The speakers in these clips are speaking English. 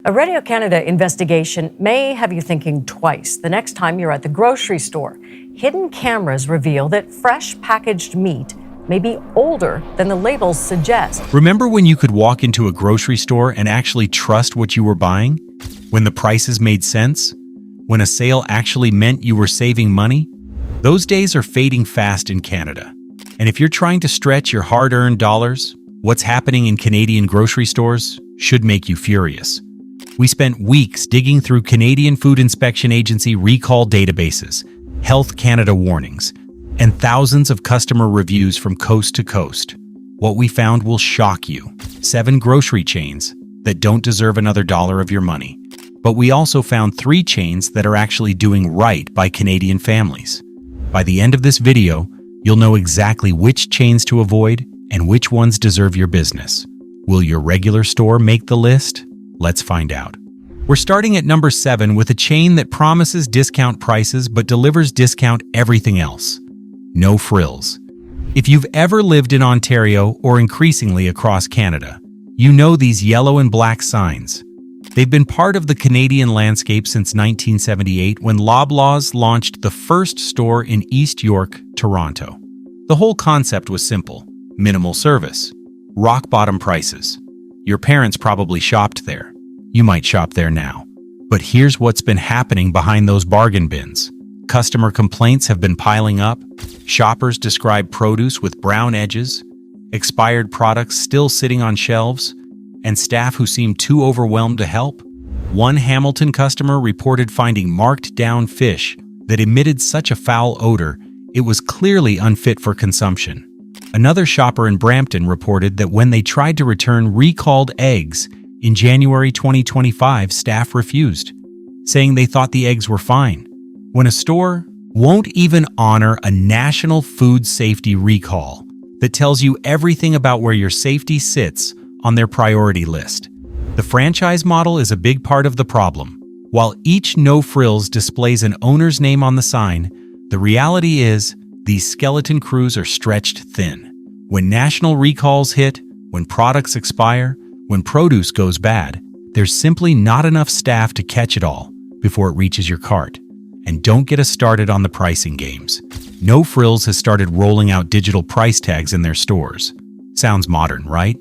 A Radio Canada investigation may have you thinking twice the next time you're at the grocery store. Hidden cameras reveal that fresh packaged meat may be older than the labels suggest. Remember when you could walk into a grocery store and actually trust what you were buying? When the prices made sense? When a sale actually meant you were saving money? Those days are fading fast in Canada. And if you're trying to stretch your hard-earned dollars, what's happening in Canadian grocery stores should make you furious. We spent weeks digging through Canadian Food Inspection Agency recall databases, Health Canada warnings, and thousands of customer reviews from coast to coast. What we found will shock you. 7 grocery chains that don't deserve another dollar of your money. But we also found 3 chains that are actually doing right by Canadian families. By the end of this video, you'll know exactly which chains to avoid and which ones deserve your business. Will your regular store make the list? Let's find out. We're starting at number 7 with a chain that promises discount prices but delivers discount everything else. No Frills. If you've ever lived in Ontario or increasingly across Canada, you know these yellow and black signs. They've been part of the Canadian landscape since 1978 when Loblaws launched the first store in East York, Toronto. The whole concept was simple: minimal service, rock-bottom prices. Your parents probably shopped there. You might shop there now. But here's what's been happening behind those bargain bins. Customer complaints have been piling up. Shoppers describe produce with brown edges, expired products still sitting on shelves, and staff who seem too overwhelmed to help. One Hamilton customer reported finding marked down fish that emitted such a foul odor it was clearly unfit for consumption. Another shopper in Brampton reported that when they tried to return recalled eggs in January 2025, staff refused, saying they thought the eggs were fine. When a store won't even honor a national food safety recall that tells you everything about where your safety sits on their priority list. The franchise model is a big part of the problem. While each No Frills displays an owner's name on the sign, the reality is these skeleton crews are stretched thin. When national recalls hit, when products expire, when produce goes bad, there's simply not enough staff to catch it all before it reaches your cart. And don't get us started on the pricing games. No Frills has started rolling out digital price tags in their stores. Sounds modern, right?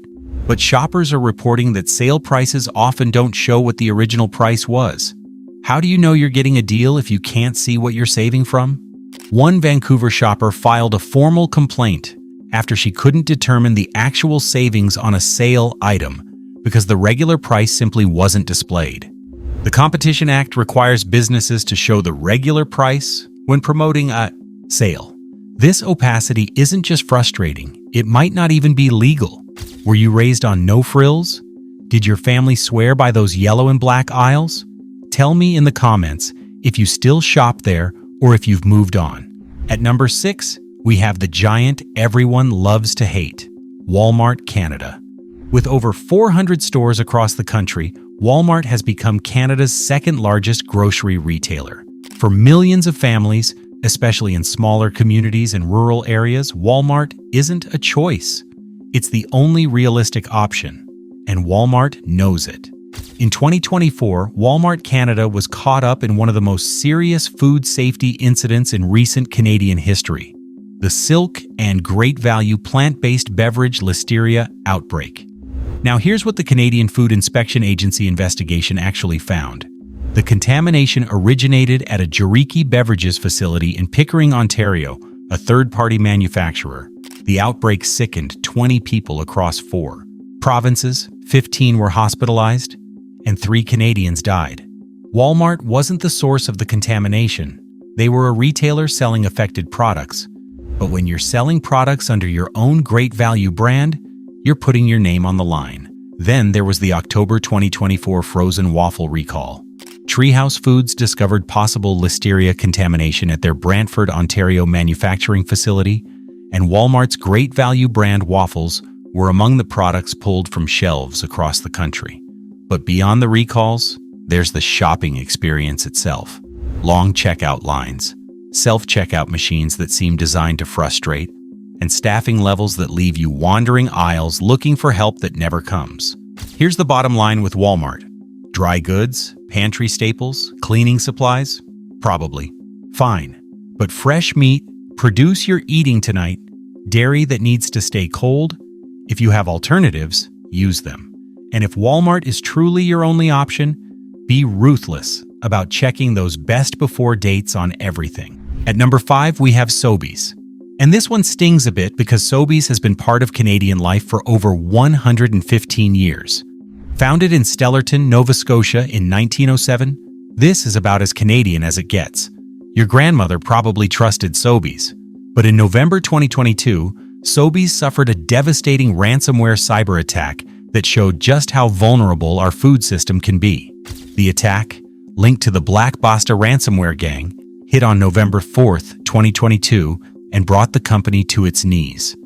But shoppers are reporting that sale prices often don't show what the original price was. How do you know you're getting a deal if you can't see what you're saving from? One Vancouver shopper filed a formal complaint after she couldn't determine the actual savings on a sale item because the regular price simply wasn't displayed. The Competition Act requires businesses to show the regular price when promoting a sale. This opacity isn't just frustrating, it might not even be legal. Were you raised on No Frills? Did your family swear by those yellow and black aisles? Tell me in the comments if you still shop there or if you've moved on. At number 6, we have the giant everyone loves to hate, Walmart Canada. With over 400 stores across the country, Walmart has become Canada's second-largest grocery retailer. For millions of families, especially in smaller communities and rural areas, Walmart isn't a choice. It's the only realistic option, and Walmart knows it. In 2024, Walmart Canada was caught up in one of the most serious food safety incidents in recent Canadian history: the Silk and Great Value plant-based beverage Listeria outbreak. Now here's what the Canadian Food Inspection Agency investigation actually found. The contamination originated at a Jariki Beverages facility in Pickering, Ontario, a third-party manufacturer. The outbreak sickened 20 people across 4 provinces, 15 were hospitalized, and 3 Canadians died. Walmart wasn't the source of the contamination. They were a retailer selling affected products. But when you're selling products under your own Great Value brand, you're putting your name on the line. Then there was the October 2024 frozen waffle recall. Treehouse Foods discovered possible Listeria contamination at their Brantford, Ontario manufacturing facility, and Walmart's Great Value brand waffles were among the products pulled from shelves across the country. But beyond the recalls, there's the shopping experience itself. Long checkout lines, self-checkout machines that seem designed to frustrate, and staffing levels that leave you wandering aisles looking for help that never comes. Here's the bottom line with Walmart. Dry goods, pantry staples, cleaning supplies? Probably. Fine. But fresh meat, produce you're eating tonight, dairy that needs to stay cold? If you have alternatives, use them. And if Walmart is truly your only option, be ruthless about checking those best before dates on everything. At number 5, we have Sobeys. And this one stings a bit because Sobeys has been part of Canadian life for over 115 years. Founded in Stellarton, Nova Scotia in 1907, this is about as Canadian as it gets. Your grandmother probably trusted Sobeys. But in November 2022, Sobeys suffered a devastating ransomware cyber attack that showed just how vulnerable our food system can be. The attack, linked to the Black Basta ransomware gang, hit on November 4th, 2022, and brought the company to its knees.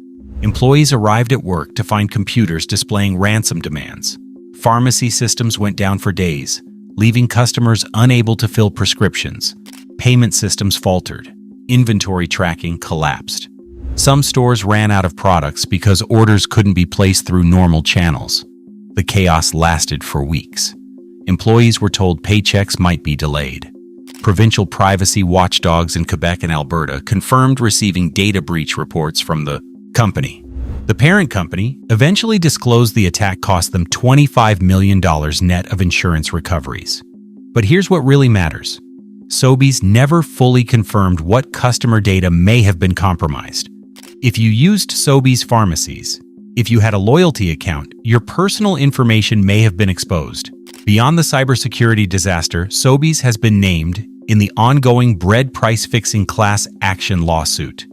Employees arrived at work to find computers displaying ransom demands. Pharmacy systems went down for days, leaving customers unable to fill prescriptions. Payment systems faltered. Inventory tracking collapsed. Some stores ran out of products because orders couldn't be placed through normal channels. The chaos lasted for weeks. Employees were told paychecks might be delayed. Provincial privacy watchdogs in Quebec and Alberta confirmed receiving data breach reports from the company. The parent company eventually disclosed the attack cost them $25 million net of insurance recoveries. But here's what really matters. Sobeys never fully confirmed what customer data may have been compromised. If you used Sobeys pharmacies, if you had a loyalty account, your personal information may have been exposed. Beyond the cybersecurity disaster, Sobeys has been named in the ongoing bread price-fixing class action lawsuit.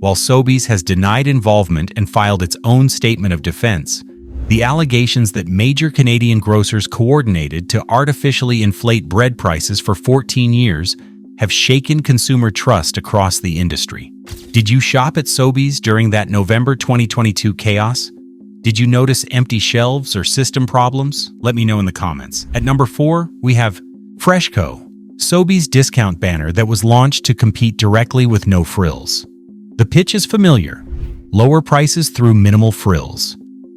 While Sobeys has denied involvement and filed its own statement of defense, the allegations that major Canadian grocers coordinated to artificially inflate bread prices for 14 years have shaken consumer trust across the industry. Did you shop at Sobeys during that November 2022 chaos? Did you notice empty shelves or system problems? Let me know in the comments. At number 4, we have FreshCo, Sobeys' discount banner that was launched to compete directly with no frills. The pitch is familiar: lower prices through minimal frills.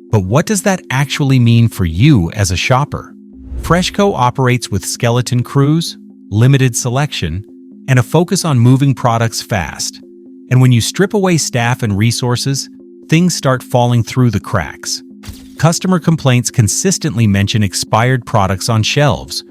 But what does that actually mean for you as a shopper? FreshCo operates with skeleton crews, limited selection, and a focus on moving products fast. And when you strip away staff and resources, things start falling through the cracks. Customer complaints consistently mention expired products on shelves,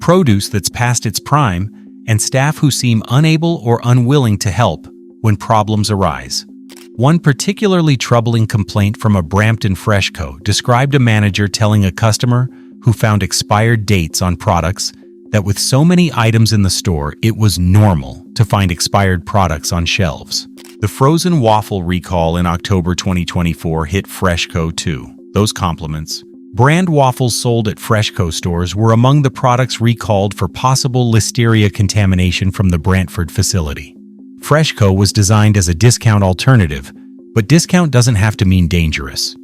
produce that's past its prime, and staff who seem unable or unwilling to help when problems arise. One particularly troubling complaint from a Brampton FreshCo described a manager telling a customer who found expired dates on products that with so many items in the store, it was normal to find expired products on shelves. The frozen waffle recall in October 2024 hit FreshCo too. Those compliments. Brand waffles sold at FreshCo stores were among the products recalled for possible listeria contamination from the Brantford facility. FreshCo was designed as a discount alternative, but discount doesn't have to mean dangerous.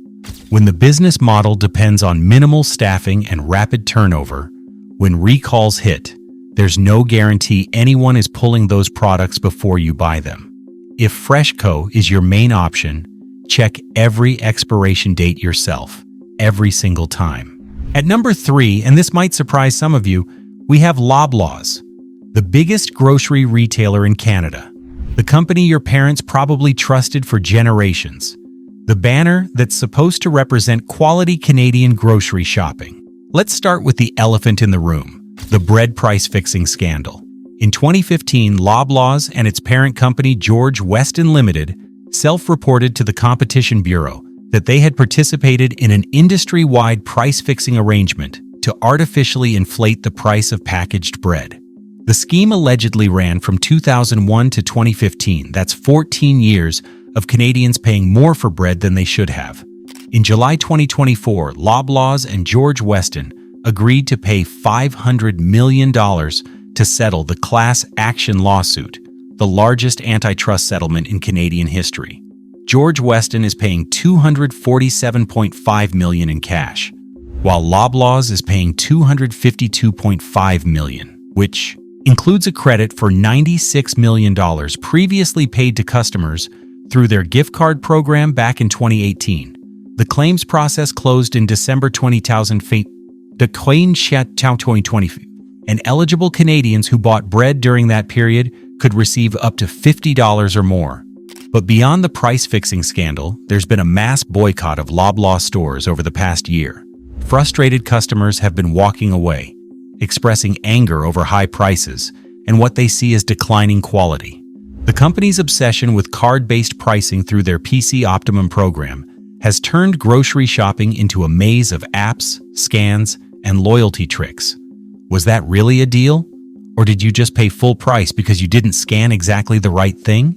When the business model depends on minimal staffing and rapid turnover, when recalls hit, there's no guarantee anyone is pulling those products before you buy them. If FreshCo is your main option, check every expiration date yourself, every single time. At number 3, and this might surprise some of you, we have Loblaws, the biggest grocery retailer in Canada. The company your parents probably trusted for generations. The banner that's supposed to represent quality Canadian grocery shopping. Let's start with the elephant in the room, the bread price-fixing scandal. In 2015, Loblaws and its parent company George Weston Limited self-reported to the Competition Bureau that they had participated in an industry-wide price-fixing arrangement to artificially inflate the price of packaged bread. The scheme allegedly ran from 2001 to 2015. That's 14 years of Canadians paying more for bread than they should have. In July 2024, Loblaws and George Weston agreed to pay $500 million to settle the class action lawsuit, the largest antitrust settlement in Canadian history. George Weston is paying $247.5 million in cash, while Loblaws is paying $252.5 million, which includes a credit for $96 million previously paid to customers through their gift card program back in 2018. The claims process closed in December 2018. de 2020, and eligible Canadians who bought bread during that period could receive up to $50 or more. But beyond the price-fixing scandal, there's been a mass boycott of Loblaws stores over the past year. Frustrated customers have been walking away, expressing anger over high prices and what they see as declining quality. The company's obsession with card-based pricing through their PC Optimum program has turned grocery shopping into a maze of apps, scans, and loyalty tricks. Was that really a deal? Or did you just pay full price because you didn't scan exactly the right thing?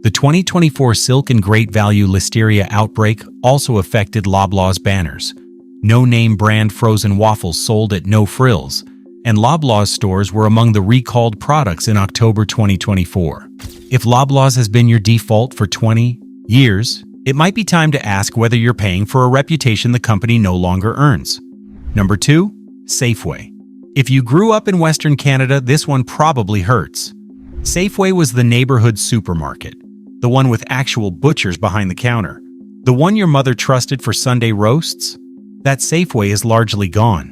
The 2024 Silk and Great Value Listeria outbreak also affected Loblaws banners. No-name brand frozen waffles sold at no Frills, and Loblaws stores were among the recalled products in October 2024. If Loblaws has been your default for 20 years, it might be time to ask whether you're paying for a reputation the company no longer earns. Number 2, Safeway. If you grew up in Western Canada, this one probably hurts. Safeway was the neighborhood supermarket, the one with actual butchers behind the counter, the one your mother trusted for Sunday roasts. That Safeway is largely gone.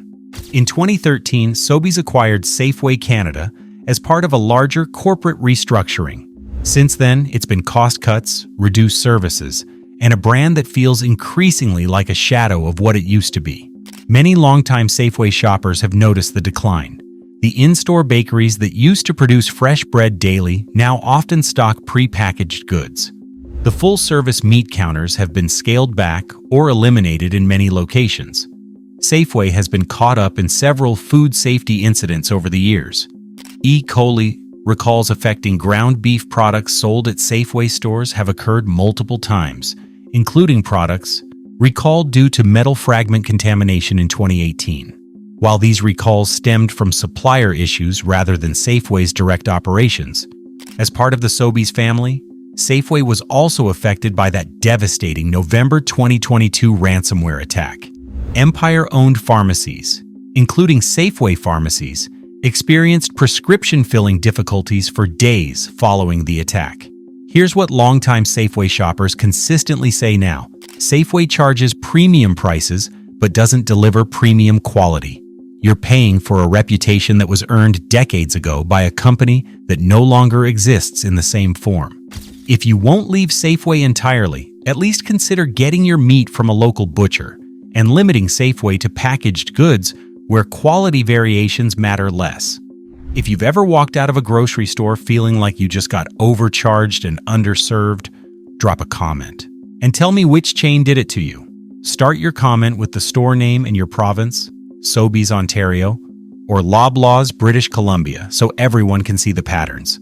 In 2013, Sobeys acquired Safeway Canada as part of a larger corporate restructuring. Since then, it's been cost cuts, reduced services, and a brand that feels increasingly like a shadow of what it used to be. Many longtime Safeway shoppers have noticed the decline. The in-store bakeries that used to produce fresh bread daily now often stock pre-packaged goods. The full-service meat counters have been scaled back or eliminated in many locations. Safeway has been caught up in several food safety incidents over the years. E. coli recalls affecting ground beef products sold at Safeway stores have occurred multiple times, including products recalled due to metal fragment contamination in 2018. While these recalls stemmed from supplier issues rather than Safeway's direct operations, as part of the Sobeys family, Safeway was also affected by that devastating November 2022 ransomware attack. Empire-owned pharmacies, including Safeway pharmacies, experienced prescription filling difficulties for days following the attack. Here's what longtime Safeway shoppers consistently say now. Safeway charges premium prices but doesn't deliver premium quality. You're paying for a reputation that was earned decades ago by a company that no longer exists in the same form. If you won't leave Safeway entirely, at least consider getting your meat from a local butcher and limiting Safeway to packaged goods where quality variations matter less. If you've ever walked out of a grocery store feeling like you just got overcharged and underserved, drop a comment and tell me which chain did it to you. Start your comment with the store name in your province, Sobeys, Ontario, or Loblaws, British Columbia, so everyone can see the patterns.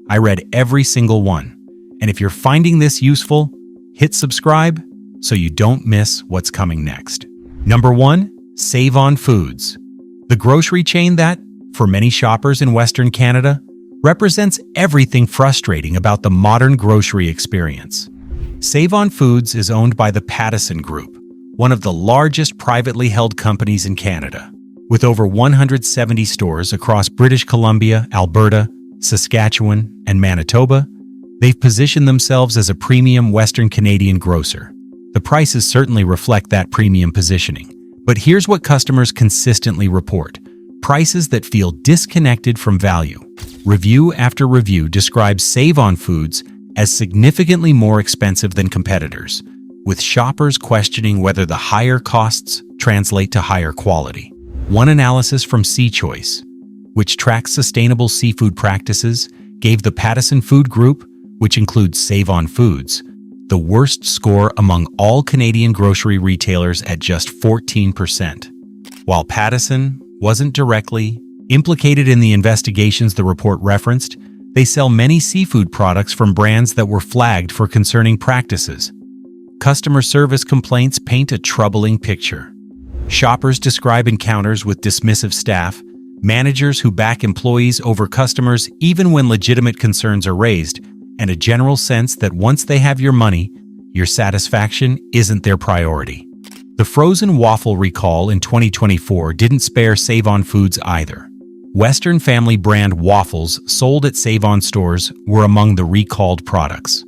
I read every single one. And if you're finding this useful, hit subscribe so you don't miss what's coming next. Number 1, Save On Foods. The grocery chain that, for many shoppers in Western Canada, represents everything frustrating about the modern grocery experience. Save On Foods is owned by the Pattison Group, one of the largest privately held companies in Canada. With over 170 stores across British Columbia, Alberta, Saskatchewan, and Manitoba, they've positioned themselves as a premium Western Canadian grocer. The prices certainly reflect that premium positioning. But here's what customers consistently report: prices that feel disconnected from value. Review after review describes Save On Foods as significantly more expensive than competitors, with shoppers questioning whether the higher costs translate to higher quality. One analysis from SeaChoice, which tracks sustainable seafood practices, gave the Pattison Food Group, which includes Save On Foods, the worst score among all Canadian grocery retailers at just 14%. While Pattison wasn't directly implicated in the investigations the report referenced, they sell many seafood products from brands that were flagged for concerning practices. Customer service complaints paint a troubling picture. Shoppers describe encounters with dismissive staff, managers who back employees over customers even when legitimate concerns are raised, and a general sense that once they have your money, your satisfaction isn't their priority. The frozen waffle recall in 2024 didn't spare Save On Foods either. Western family brand waffles sold at Save On stores were among the recalled products.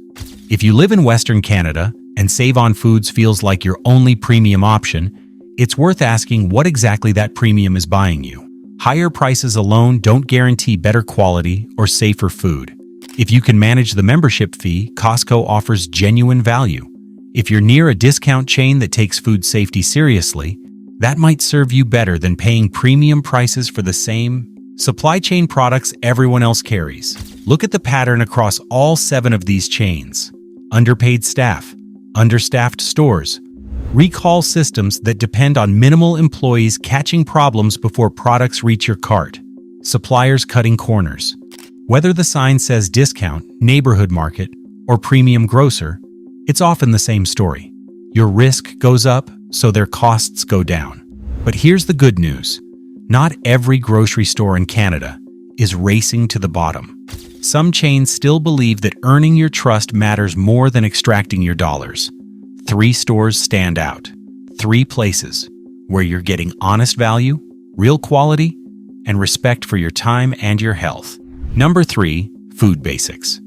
If you live in Western Canada and Save On Foods feels like your only premium option, it's worth asking what exactly that premium is buying you. Higher prices alone don't guarantee better quality or safer food. If you can manage the membership fee, Costco offers genuine value. If you're near a discount chain that takes food safety seriously, that might serve you better than paying premium prices for the same supply chain products everyone else carries. Look at the pattern across all 7 of these chains. Underpaid staff, understaffed stores, recall systems that depend on minimal employees catching problems before products reach your cart, suppliers cutting corners. Whether the sign says discount, neighborhood market, or premium grocer, it's often the same story. Your risk goes up, so their costs go down. But here's the good news. Not every grocery store in Canada is racing to the bottom. Some chains still believe that earning your trust matters more than extracting your dollars. 3 stores stand out. 3 places where you're getting honest value, real quality, and respect for your time and your health. Number 3, food basics.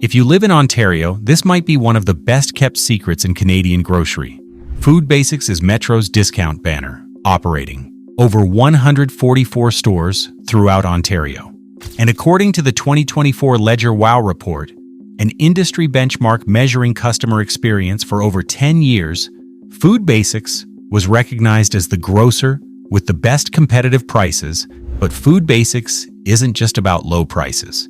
If you live in Ontario, this might be one of the best-kept secrets in Canadian grocery. Food Basics is Metro's discount banner, operating over 144 stores throughout Ontario. And according to the 2024 Ledger Wow report, an industry benchmark measuring customer experience for over 10 years, Food Basics was recognized as the grocer with the best competitive prices, but Food Basics isn't just about low prices.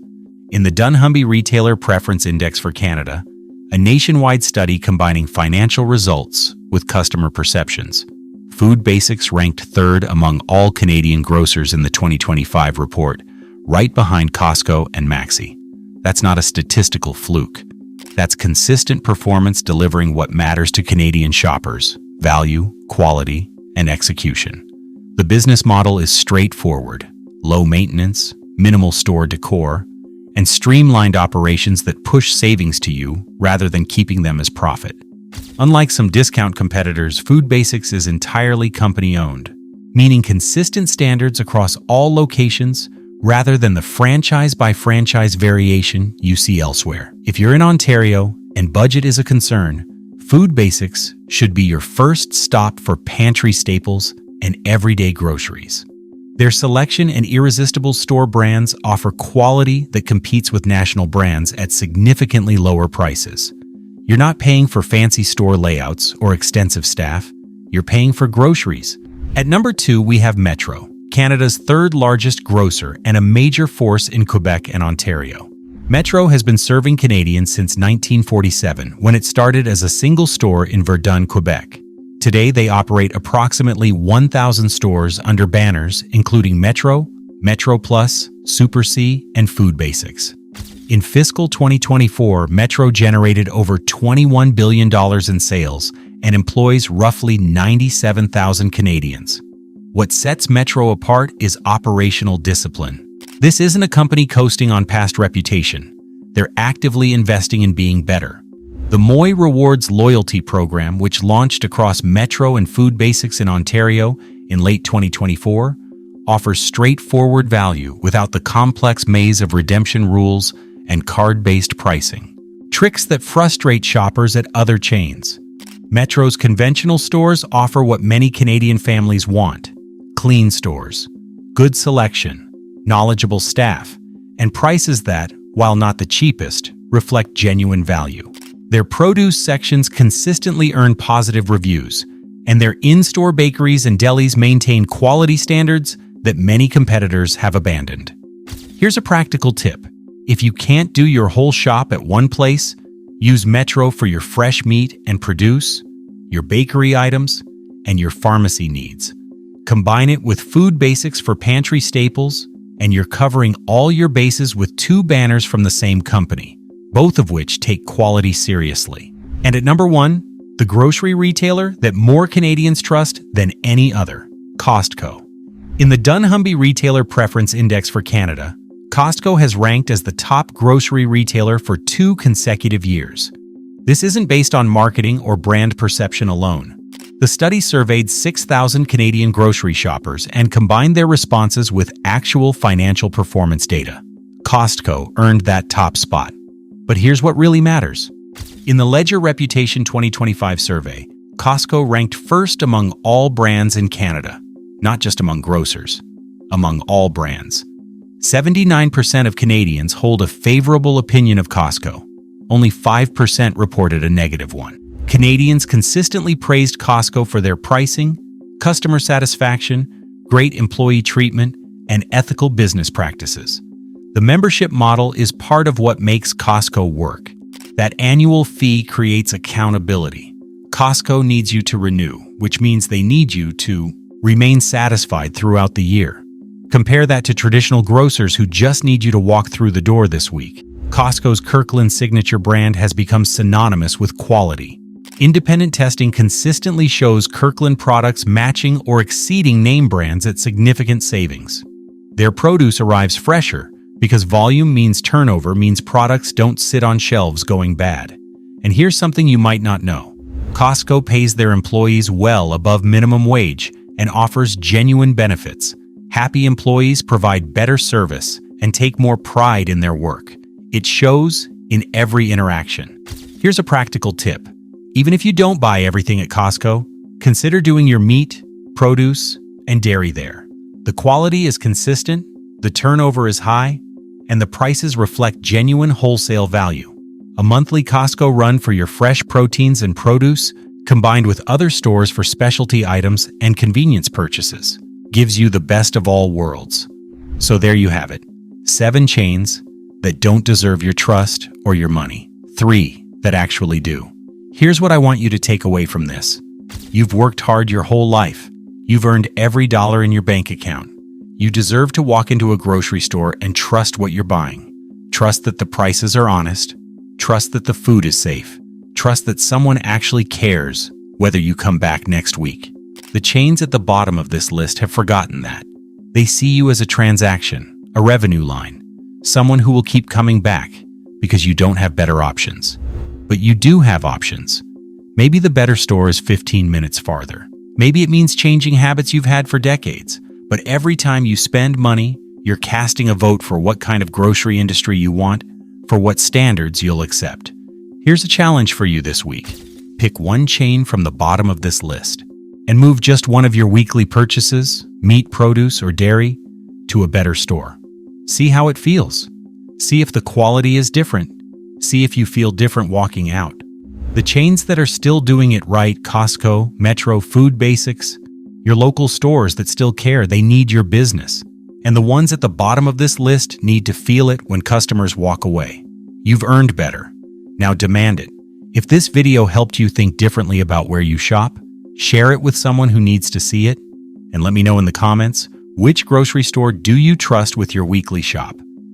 In the Dunnhumby Retailer Preference Index for Canada, a nationwide study combining financial results with customer perceptions, Food Basics ranked 3rd among all Canadian grocers in the 2025 report, right behind Costco and Maxi. That's not a statistical fluke. That's consistent performance delivering what matters to Canadian shoppers: value, quality, and execution. The business model is straightforward: low maintenance, minimal store decor, and streamlined operations that push savings to you rather than keeping them as profit. Unlike some discount competitors, Food Basics is entirely company-owned, meaning consistent standards across all locations rather than the franchise-by-franchise variation you see elsewhere. If you're in Ontario and budget is a concern, Food Basics should be your first stop for pantry staples and everyday groceries. Their selection and irresistible store brands offer quality that competes with national brands at significantly lower prices. You're not paying for fancy store layouts or extensive staff. You're paying for groceries. At number 2, we have Metro, Canada's 3rd largest grocer and a major force in Quebec and Ontario. Metro has been serving Canadians since 1947, when it started as a single store in Verdun, Quebec. Today, they operate approximately 1,000 stores under banners including Metro, Metro Plus, Super C, and Food Basics. In fiscal 2024, Metro generated over $21 billion in sales and employs roughly 97,000 Canadians. What sets Metro apart is operational discipline. This isn't a company coasting on past reputation. They're actively investing in being better. The Moi Rewards loyalty program, which launched across Metro and Food Basics in Ontario in late 2024, offers straightforward value without the complex maze of redemption rules and card-based pricing, tricks that frustrate shoppers at other chains. Metro's conventional stores offer what many Canadian families want: clean stores, good selection, knowledgeable staff, and prices that, while not the cheapest, reflect genuine value. Their produce sections consistently earn positive reviews, and their in-store bakeries and delis maintain quality standards that many competitors have abandoned. Here's a practical tip. If you can't do your whole shop at one place, use Metro for your fresh meat and produce, your bakery items, and your pharmacy needs. Combine it with Food Basics for pantry staples, and you're covering all your bases with 2 banners from the same company, both of which take quality seriously. And at number 1, the grocery retailer that more Canadians trust than any other, Costco. In the Dunnhumby Retailer Preference Index for Canada, Costco has ranked as the top grocery retailer for 2 consecutive years. This isn't based on marketing or brand perception alone. The study surveyed 6,000 Canadian grocery shoppers and combined their responses with actual financial performance data. Costco earned that top spot. But here's what really matters. In the Ledger Reputation 2025 survey, Costco ranked first among all brands in Canada, not just among grocers, among all brands. 79% of Canadians hold a favorable opinion of Costco. Only 5% reported a negative one. Canadians consistently praised Costco for their pricing, customer satisfaction, great employee treatment, and ethical business practices. The membership model is part of what makes Costco work. That annual fee creates accountability. Costco needs you to renew, which means they need you to remain satisfied throughout the year. Compare that to traditional grocers who just need you to walk through the door this week. Costco's Kirkland signature brand has become synonymous with quality. Independent testing consistently shows Kirkland products matching or exceeding name brands at significant savings. Their produce arrives fresher because volume means turnover means products don't sit on shelves going bad. And here's something you might not know. Costco pays their employees well above minimum wage and offers genuine benefits. Happy employees provide better service and take more pride in their work. It shows in every interaction. Here's a practical tip. Even if you don't buy everything at Costco, consider doing your meat, produce, and dairy there. The quality is consistent, the turnover is high, and the prices reflect genuine wholesale value. A monthly Costco run for your fresh proteins and produce, combined with other stores for specialty items and convenience purchases, gives you the best of all worlds. So there you have it. 7 chains that don't deserve your trust or your money. 3 that actually do. Here's what I want you to take away from this. You've worked hard your whole life. You've earned every dollar in your bank account. You deserve to walk into a grocery store and trust what you're buying. Trust that the prices are honest. Trust that the food is safe. Trust that someone actually cares whether you come back next week. The chains at the bottom of this list have forgotten that. They see you as a transaction, a revenue line, someone who will keep coming back because you don't have better options. But you do have options. Maybe the better store is 15 minutes farther. Maybe it means changing habits you've had for decades. But every time you spend money, you're casting a vote for what kind of grocery industry you want, for what standards you'll accept. Here's a challenge for you this week. Pick one chain from the bottom of this list and move just one of your weekly purchases, meat, produce, or dairy, to a better store. See how it feels. See if the quality is different. See if you feel different walking out. The chains that are still doing it right, Costco, Metro, Food Basics, your local stores that still care, they need your business. And the ones at the bottom of this list need to feel it when customers walk away. You've earned better. Now demand it. If this video helped you think differently about where you shop, share it with someone who needs to see it, and let me know in the comments, which grocery store do you trust with your weekly shop?